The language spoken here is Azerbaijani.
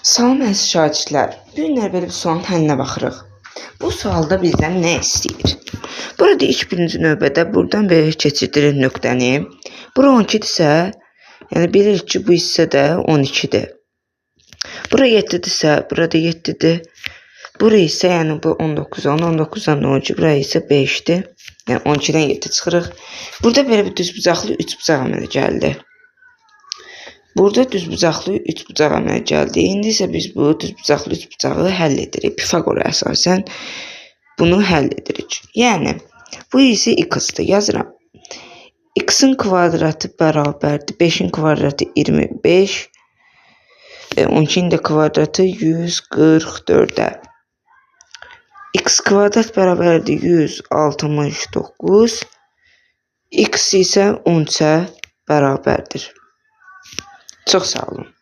Salam əziz şagirdlər. Bu günlər belə bir sualın həllinə baxırıq. Bu sualda bizdən nə istəyir? Burada ilk birinci növbədə buradan belə keçirdirik nöqtəni. Bura 12-dirsə, yəni bilirik ki, bu hissə də 12-dir. Bura 7-dirsə, burada 7-dir. Bura isə yəni bu 19-dan 12, bura isə 5-dir. Yəni 12-dən 7 çıxırıq. Burada belə bir düzbucaqlı 3 bucaq əmələ gəldi. Burada düzbucaqlı 3 bucaq əmələ gəldi. İndi isə biz bu düzbucaqlı 3 bucağı həll edirik. Pifaqora əsasən bunu həll edirik. Yəni bu isə x-dir. Yazıram. X-in kvadratı bərabərdir 5-in kvadratı 25. 12-nin də kvadratı 144-ə. X kvadrat bərabərdir 169. X isə 13-ə bərabərdir. Çox sağ olun.